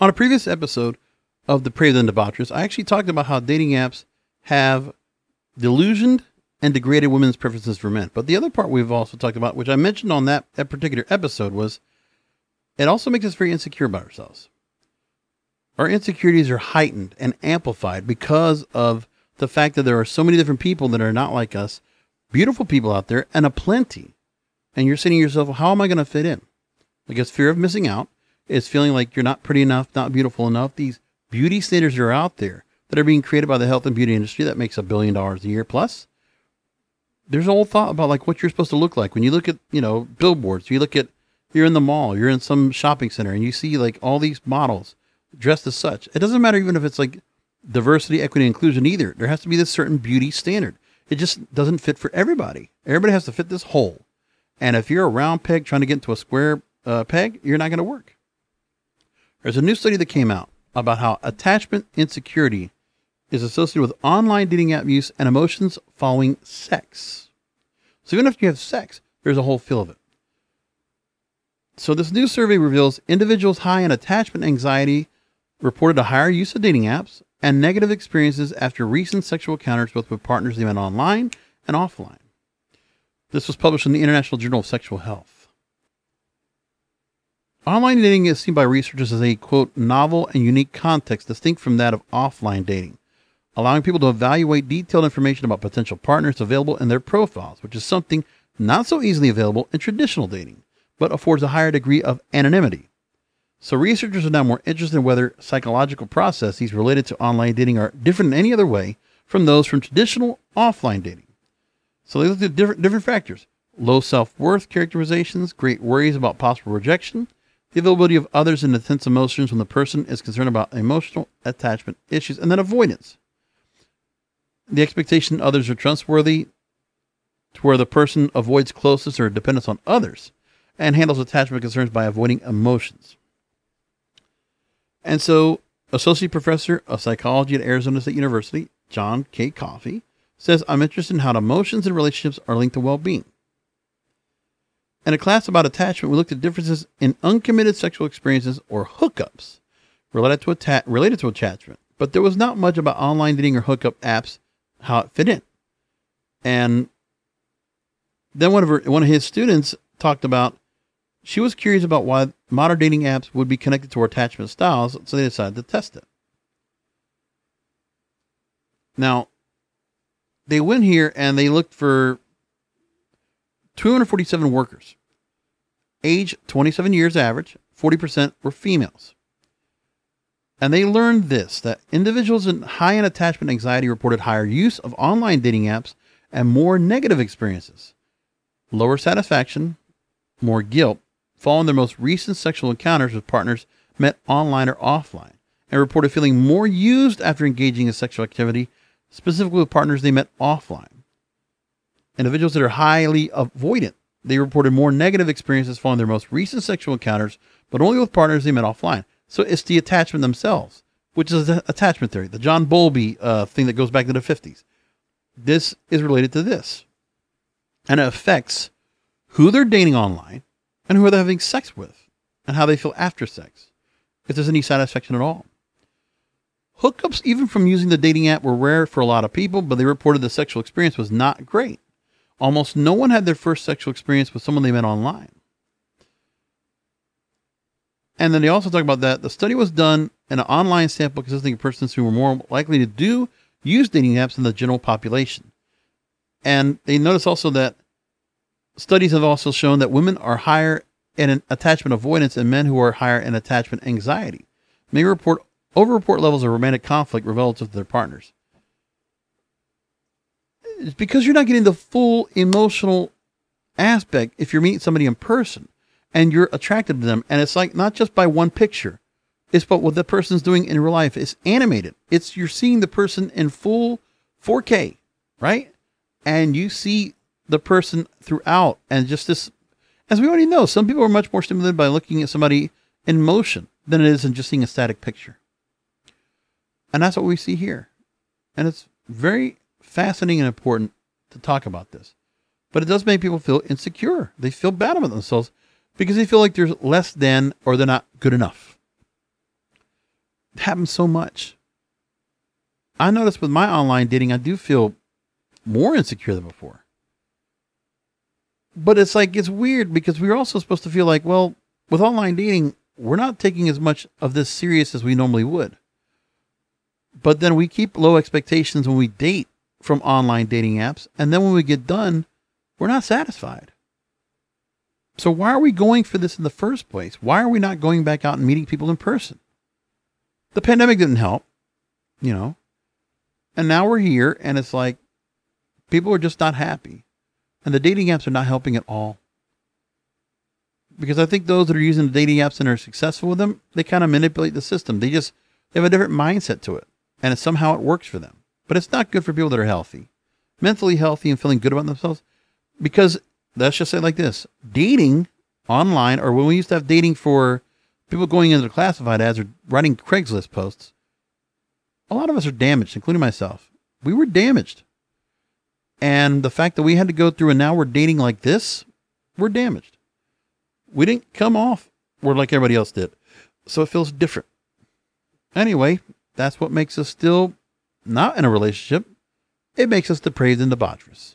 On a previous episode of Depraved and Debaucherous, I actually talked about how dating apps have delusioned and degraded women's preferences for men. But the other part we've also talked about, which I mentioned on that particular episode, was it also makes us very insecure about ourselves. Our insecurities are heightened and amplified because of the fact that there are so many different people that are not like us, beautiful people out there, and aplenty. And you're saying to yourself, well, how am I going to fit in? I guess fear of missing out is feeling like you're not pretty enough, not beautiful enough. These beauty standards are out there that are being created by the health and beauty industry that makes $1 billion a year plus. There's a whole thought about like what you're supposed to look like. When you look at, billboards, you're in the mall, you're in some shopping center and you see like all these models dressed as such. It doesn't matter even if it's like diversity, equity, inclusion either. There has to be this certain beauty standard. It just doesn't fit for everybody. Everybody has to fit this hole. And if you're a round peg trying to get into a square peg, you're not going to work. There's a new study that came out about how attachment insecurity is associated with online dating app use and emotions following sex. So even if you have sex, there's a whole feel of it. So this new survey reveals individuals high in attachment anxiety reported a higher use of dating apps and negative experiences after recent sexual encounters both with partners they met online and offline. This was published in the International Journal of Sexual Health. Online dating is seen by researchers as a, quote, novel and unique context distinct from that of offline dating, allowing people to evaluate detailed information about potential partners available in their profiles, which is something not so easily available in traditional dating, but affords a higher degree of anonymity. So researchers are now more interested in whether psychological processes related to online dating are different in any other way from those from traditional offline dating. So they looked at different factors: low self-worth characterizations, great worries about possible rejection, the availability of others and intense emotions when the person is concerned about emotional attachment issues, and then avoidance. The expectation others are trustworthy, to where the person avoids closeness or dependence on others and handles attachment concerns by avoiding emotions. And so, Associate Professor of Psychology at Arizona State University, John K. Coffey, says, I'm interested in how emotions and relationships are linked to well-being. In a class about attachment, we looked at differences in uncommitted sexual experiences or hookups related to attachment, but there was not much about online dating or hookup apps, how it fit in. And then one of his students talked about, she was curious about why modern dating apps would be connected to her attachment styles, so they decided to test it. Now, they went here and they looked for 247 workers, age 27 years average, 40% were females. And they learned this, that individuals high in attachment anxiety reported higher use of online dating apps and more negative experiences, lower satisfaction, more guilt, following their most recent sexual encounters with partners met online or offline, and reported feeling more used after engaging in sexual activity, specifically with partners they met offline. Individuals that are highly avoidant, they reported more negative experiences following their most recent sexual encounters, but only with partners they met offline. So it's the attachment themselves, which is the attachment theory, the John Bowlby thing that goes back to the 50s. This is related to this. And it affects who they're dating online and who they're having sex with and how they feel after sex, if there's any satisfaction at all. Hookups, even from using the dating app, were rare for a lot of people, but they reported the sexual experience was not great. Almost no one had their first sexual experience with someone they met online. And then they also talk about that the study was done in an online sample consisting of persons who were more likely to use dating apps than the general population. And they notice also that studies have also shown that women are higher in an attachment avoidance and men who are higher in attachment anxiety may overreport levels of romantic conflict relative to their partners. It's because you're not getting the full emotional aspect if you're meeting somebody in person and you're attracted to them. And it's like not just by one picture. It's but what the person's doing in real life. It's animated. You're seeing the person in full 4K, right? And you see the person throughout. And just this, as we already know, some people are much more stimulated by looking at somebody in motion than it is in just seeing a static picture. And that's what we see here. And it's very fascinating and important to talk about this. But it does make people feel insecure. They feel bad about themselves because they feel like there's less than or they're not good enough. happens so much. I notice with my online dating, I do feel more insecure than before. But it's like, it's weird because we're also supposed to feel like, well, with online dating, we're not taking as much of this serious as we normally would. But then we keep low expectations when we date from online dating apps. And then when we get done, we're not satisfied. So why are we going for this in the first place? Why are we not going back out and meeting people in person? The pandemic didn't help, you know. And now we're here and it's like people are just not happy. And the dating apps are not helping at all. Because I think those that are using the dating apps and are successful with them, they kind of manipulate the system. They have a different mindset to it. And somehow it works for them. But it's not good for people that are healthy. Mentally healthy and feeling good about themselves. Because let's just say it like this. Dating online, or when we used to have dating for people going into the classified ads or writing Craigslist posts, a lot of us are damaged, including myself. We were damaged. And the fact that we had to go through and now we're dating like this, we're damaged. We didn't come off where like everybody else did. So it feels different. Anyway, that's what makes us still not in a relationship. It makes us depraved and debaucherous.